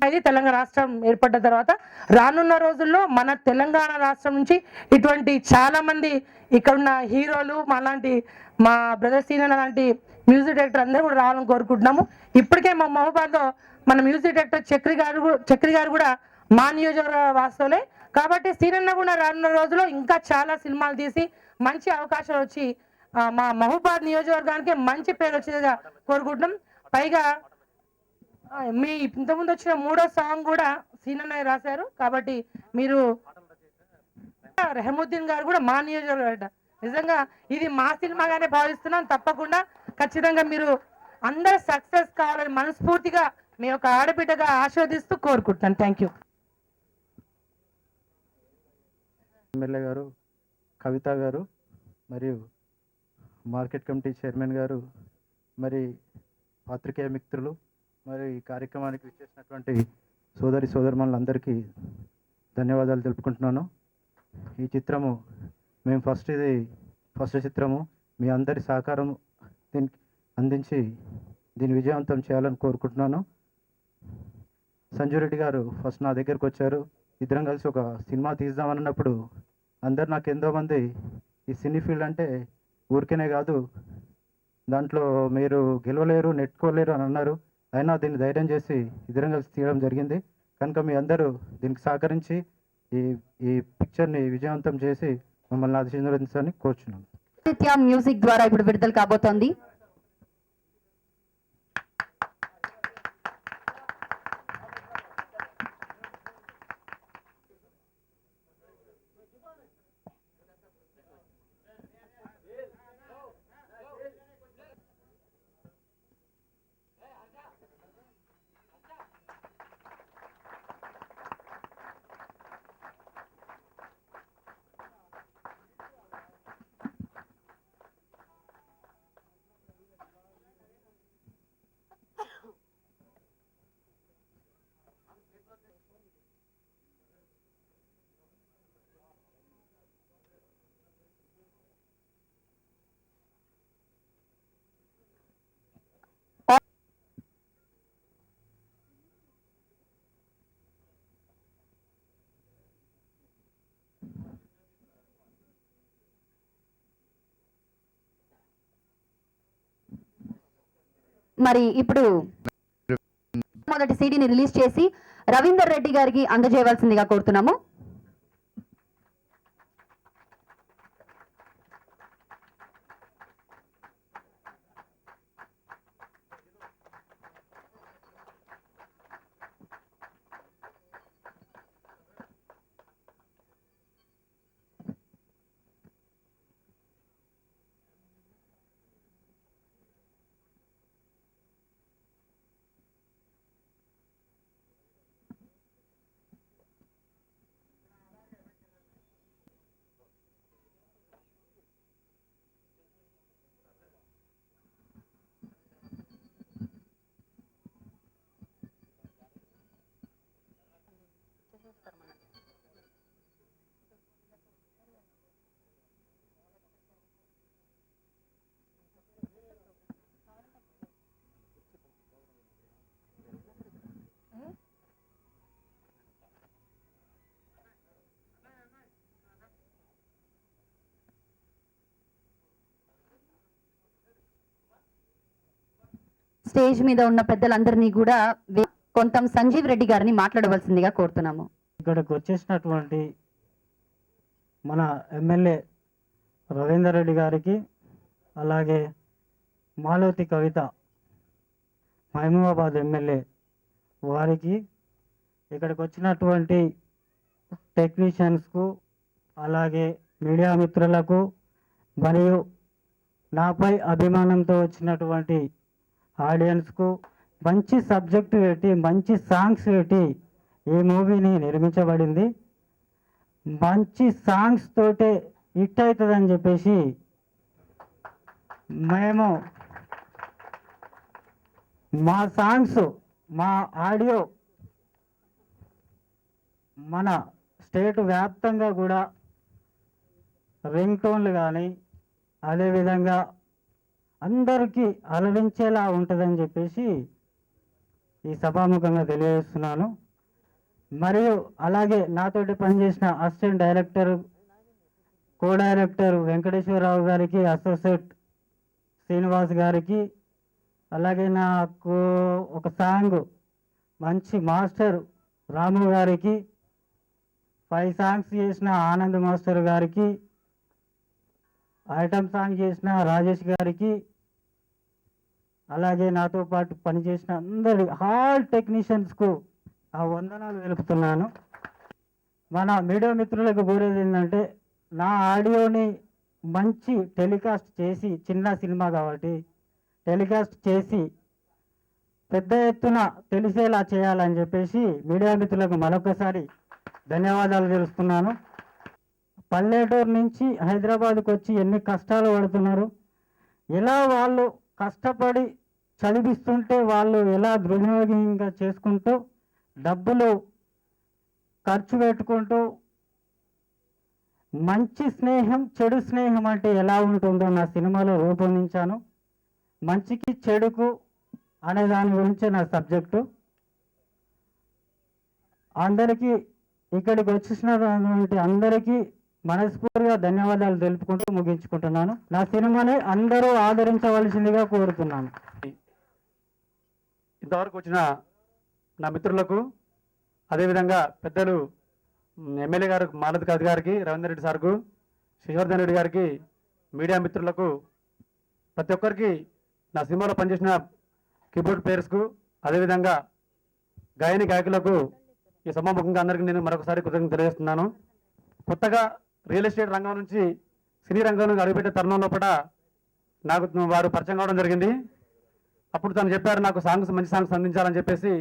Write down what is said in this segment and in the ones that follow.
ఇది తెలంగాణ రాష్ట్రం ఏర్పడ్డ తర్వాత రానున్న రోజుల్లో మన తెలంగాణ రాష్ట్రం నుంచి ఇటువంటి చాలా మంది ఇక్కడున్న హీరోలు మాలాంటి మా బ్రదర్ సీనియర్ లాంటి మ్యూజిక్ డైరెక్టర్ అందరూ కూడా రావాలని కోరుకుంటున్నాము. ఇప్పటికే మా మహబూబాద్లో మన మ్యూజిక్ డైరెక్టర్ చక్రి గారు కూడా మా నియోజకవర్గ వాస్తవులే. కాబట్టి సీనన్న కూడా రానున్న రోజుల్లో ఇంకా చాలా సినిమాలు తీసి మంచి అవకాశాలు వచ్చి మా మహబూబాద్ నియోజకవర్గానికి మంచి పేరు వచ్చేదిగా కోరుకుంటున్నాం. పైగా మీ ఇంతకుముందు వచ్చిన 3వ సాంగ్ కూడా సీనన్నయ్య రాశారు. కాబట్టి మీరు రెహముద్దీన్ గారు కూడా మా నియోజకవర్గ నిజంగా ఇది మా సినిమాగానే భావిస్తున్నాం. తప్పకుండా ఖచ్చితంగా మీరు అందరూ సక్సెస్ కావాలని మనస్ఫూర్తిగా మీ యొక్క ఆడబిడ్డగా ఆశీర్వదిస్తూ కోరుకుంటున్నాను. Thank you. ఎమ్మెల్యే గారు, కవిత గారు, మరియు మార్కెట్ కమిటీ చైర్మన్ గారు, మరి పాత్రికేయ మిత్రులు, మరి ఈ కార్యక్రమానికి విచ్చేసినటువంటి సోదరిమణులందరికీ ధన్యవాదాలు తెలుపుకుంటున్నాను. ఈ చిత్రము మేము ఫస్ట్ చిత్రము మీ అందరి సహకారం దీనికి అందించి దీన్ని విజయవంతం చేయాలని కోరుకుంటున్నాను. సంజు రెడ్డి గారు ఫస్ట్ నా దగ్గరకు వచ్చారు. ఇద్దరం కలిసి ఒక సినిమా తీద్దామన్నప్పుడు అందరు నాకు ఎంతోమంది ఈ సినీ ఫీల్డ్ అంటే ఊరికేనే కాదు, దాంట్లో మీరు గెలవలేరు, నెట్టుకోలేరు అని అన్నారు. అయినా దీన్ని ధైర్యం చేసి ఇద్దరం కలిసి తీయడం జరిగింది. కనుక మీ అందరూ దీనికి సహకరించి ఈ పిక్చర్ని విజయవంతం చేసి మమ్మల్ని ఆశీర్వదించాలని కోరుచున్నాను. మ్యూజిక్ ద్వారా ఇప్పుడు విడుదల కాబోతోంది. మరి ఇప్పుడు మొదటి సీడీని రిలీజ్ చేసి రవీందర్ రెడ్డి గారికి అందజేయవలసిందిగా కోరుతున్నాము. స్టేజ్ మీద ఉన్న పెద్దలందరినీ కూడా కొంతం సంజీవ్ రెడ్డి గారిని మాట్లాడవలసిందిగా కోరుతున్నాము. ఇక్కడికి వచ్చేసినటువంటి మన ఎమ్మెల్యే రవీందర్ రెడ్డి గారికి, అలాగే మాలోతి కవిత మహబూబాబాద్ ఎమ్మెల్యే వారికి, ఇక్కడికి వచ్చినటువంటి టెక్నీషియన్స్కు, అలాగే మీడియా మిత్రులకు, మరియు నాపై అభిమానంతో వచ్చినటువంటి ఆడియన్స్కు మంచి సబ్జెక్టు పెట్టి మంచి సాంగ్స్ పెట్టి ఈ మూవీని నిర్మించబడింది. మంచి సాంగ్స్ తోటే హిట్ అవుతుందని చెప్పేసి మేము మా సాంగ్స్, మా ఆడియో మన స్టేట్ వ్యాప్తంగా కూడా రింగ్ టోన్లు కానీ అదేవిధంగా అందరికీ అలరించేలా ఉంటుందని చెప్పేసి ఈ సభాముఖంగా తెలియజేస్తున్నాను. మరియు అలాగే నాతోటి పనిచేసిన assistant director, co director Venkateswararao గారికి, అసోసియేట్ శ్రీనివాస్ గారికి, అలాగే నాకు ఒక సాంగ్ మంచి మాస్టర్ రాము గారికి, 5 సాంగ్స్ చేసిన ఆనంద్ మాస్టర్ గారికి, ఐటమ్ సాంగ్ చేసిన రాజేష్ గారికి, అలాగే నాతో పాటు పనిచేసిన అందరి ఆల్ టెక్నీషియన్స్కు ఆ వందనాలు తెలుపుతున్నాను. మన మీడియా మిత్రులకు కోరేది ఏంటంటే, నా ఆడియోని మంచి టెలికాస్ట్ చేసి, చిన్న సినిమా కాబట్టి టెలికాస్ట్ చేసి పెద్ద ఎత్తున తెలిసేలా చేయాలని చెప్పేసి మీడియా మిత్రులకు మరొకసారి ధన్యవాదాలు తెలుస్తున్నాను. పల్లెటూరు నుంచి హైదరాబాద్కు వచ్చి ఎన్ని కష్టాలు పడుతున్నారు, ఎలా వాళ్ళు కష్టపడి చదివిస్తుంటే వాళ్ళు ఎలా దుర్వినియోగంగా చేసుకుంటూ డబ్బులు ఖర్చు పెట్టుకుంటూ, మంచి స్నేహం చెడు స్నేహం అంటే ఎలా ఉంటుందో నా సినిమాలో రూపొందించాను. మంచికి చెడుకు అనే దాని గురించి నా సబ్జెక్టు. అందరికీ ఇక్కడికి వచ్చినటువంటి అందరికీ మనస్ఫూర్తిగా ధన్యవాదాలు తెలుపుకుంటూ ముగించుకుంటున్నాను. నా సినిమాని అందరూ ఆదరించవలసిందిగా కోరుతున్నాను. ఇంతవరకు వచ్చిన నా మిత్రులకు, అదేవిధంగా పెద్దలు ఎమ్మెల్యే గారు మాలతి కవిత గారికి, రవీందర్ రెడ్డి సార్కు, శ్రీవర్ధన్ రెడ్డి గారికి, మీడియా మిత్రులకు, ప్రతి ఒక్కరికి, నా సినిమాలో పనిచేసిన కీబోర్డ్ ప్లేయర్స్కు, అదేవిధంగా గాయని గాయకులకు ఈ సభాముఖంగా అందరికీ నేను మరొకసారి కృతజ్ఞతలు తెలియజేస్తున్నాను. కొత్తగా రియల్ ఎస్టేట్ రంగం నుంచి సినీ రంగంలో అడుగుపెట్టే తరుణం లోపల నాకు వారు పరిచయం కావడం జరిగింది. అప్పుడు తను చెప్పారు, నాకు సాంగ్స్ మంచి సాంగ్స్ అందించాలని చెప్పేసి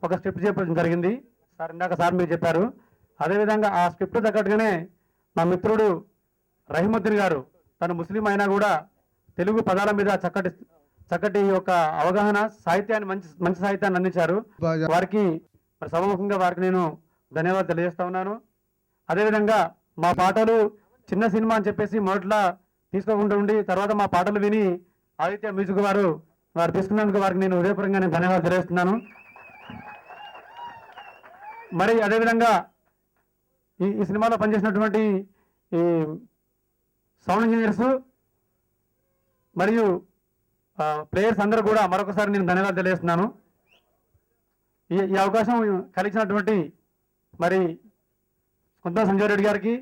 ఒక స్క్రిప్ట్ చెప్పడం జరిగింది. సార్ ఇందాక సార్ మీరు చెప్పారు. అదేవిధంగా ఆ స్క్రిప్ట్ తగ్గట్టుగానే మా మిత్రుడు రహీముద్దీన్ గారు, తను ముస్లిం అయినా కూడా తెలుగు పదాల మీద చక్కటి యొక్క అవగాహన, సాహిత్యాన్ని మంచి సాహిత్యాన్ని అందించారు. వారికి సభముఖంగా వారికి నేను ధన్యవాదాలు తెలియజేస్తా ఉన్నాను. అదేవిధంగా మా పాటలు చిన్న సినిమా అని చెప్పేసి మొదట్లో తీసుకోకుండా ఉండి తర్వాత మా పాటలు విని ఆదిత్య మ్యూజిక్ వారు తీసుకున్నందుకు వారికి నేను హృదయపూర్వకంగా నేను ధన్యవాదాలు తెలియజేస్తున్నాను. మరి అదేవిధంగా ఈ సినిమాలో పనిచేసినటువంటి ఈ సౌండ్ ఇంజనీర్స్ మరియు ప్లేయర్స్ అందరూ కూడా మరొకసారి నేను ధన్యవాదాలు తెలియజేస్తున్నాను. ఈ అవకాశం కలిగించినటువంటి మరి కొంత సంజయ్ రెడ్డి గారికి,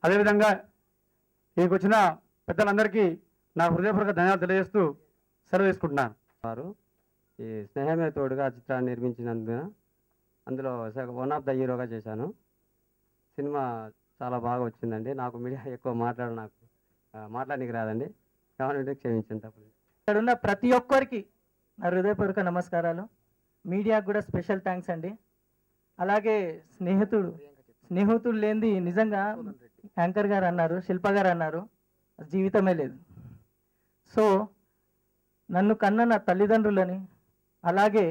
అదేవిధంగా ఇక్కడికి వచ్చిన పెద్దలందరికీ నా హృదయపూర్వక ధన్యవాదాలు తెలియజేస్తూ సెలవు తీసుకుంటున్నాను. వారు ఈ స్నేహమే తోడుగా చిత్రాన్ని నిర్మించినందున అందులో వన్ ఆఫ్ ద హీరోగా చేశాను. సినిమా చాలా బాగా వచ్చిందండి. నాకు మీడియా ఎక్కువ మాట్లాడడానికి రాదండి, కావాలంటే క్షమించండి తప్పదు. ఇక్కడ ఉన్న ప్రతి ఒక్కరికి నా హృదయపూర్వక నమస్కారాలు. మీడియాకు కూడా స్పెషల్ థ్యాంక్స్ అండి. అలాగే స్నేహితుడు లేనిది నిజంగా యాంకర్ గారు అన్నారు, శిల్ప గారు అన్నారు, జీవితమే లేదు. సో నన్ను కన్న నా తల్లిదండ్రులని, అలాగే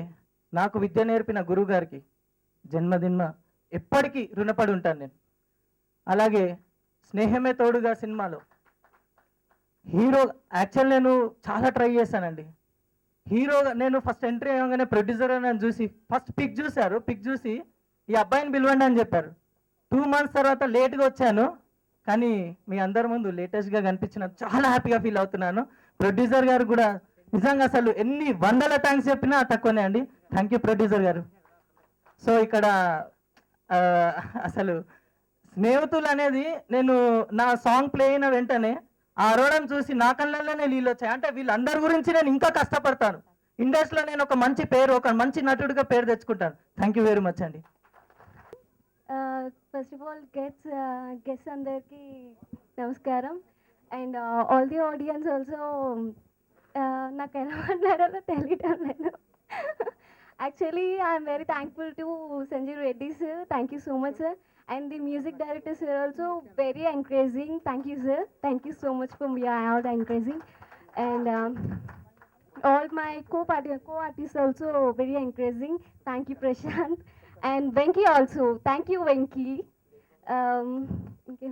నాకు విద్య నేర్పిన గురువు గారికి జన్మదిన ఎప్పటికీ రుణపడి ఉంటాను నేను. అలాగే స్నేహమే తోడుగా సినిమాలో హీరో, యాక్చువల్ నేను చాలా ట్రై చేశానండి హీరోగా. నేను ఫస్ట్ ఎంట్రీ అయ్యగానే ప్రొడ్యూసర్ అని చూసి ఫస్ట్ పిక్ చూశారు. పిక్ చూసి ఈ అబ్బాయిని పిలవండి అని చెప్పారు. 2 months తర్వాత లేట్గా వచ్చాను, కానీ మీ అందరి ముందు లేటెస్ట్గా కనిపించిన చాలా హ్యాపీగా ఫీల్ అవుతున్నాను. ప్రొడ్యూసర్ గారు కూడా నిజంగా అసలు ఎన్ని వందల థ్యాంక్స్ చెప్పినా తక్కువనే అండి. థ్యాంక్ యూ ప్రొడ్యూసర్ గారు. సో ఇక్కడ అసలు స్నేహితులు అనేది నేను నా సాంగ్ ప్లే అయిన వెంటనే ఆ అరవడం చూసి నా కళ్ళల్లోనే నీళ్ళు వచ్చాయి. అంటే వీళ్ళందరి గురించి నేను ఇంకా కష్టపడతాను. ఇండస్ట్రీలో నేను ఒక మంచి పేరు, ఒక మంచి నటుడిగా పేరు తెచ్చుకుంటాను. థ్యాంక్ యూ వెరీ మచ్ అండి. ఫస్ట్ ఆఫ్ ఆల్ గెస్ అందరికి నమస్కారం. And all the audience also. నాకు ఎలా మాట్లాడాలో తెలియటం లేదు. Actually I'm very thankful to Sanjeev Reddy sir. Thank you so much sir. And the music director sir also very encouraging. Thank you sir. Thank you so much for all the encouraging. And all my co-artists also very encouraging. Thank you Prashant. And Venki also. Thank you Venki. Okay,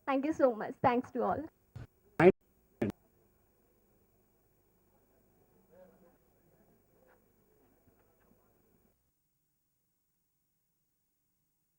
thank you so much. Thanks to all.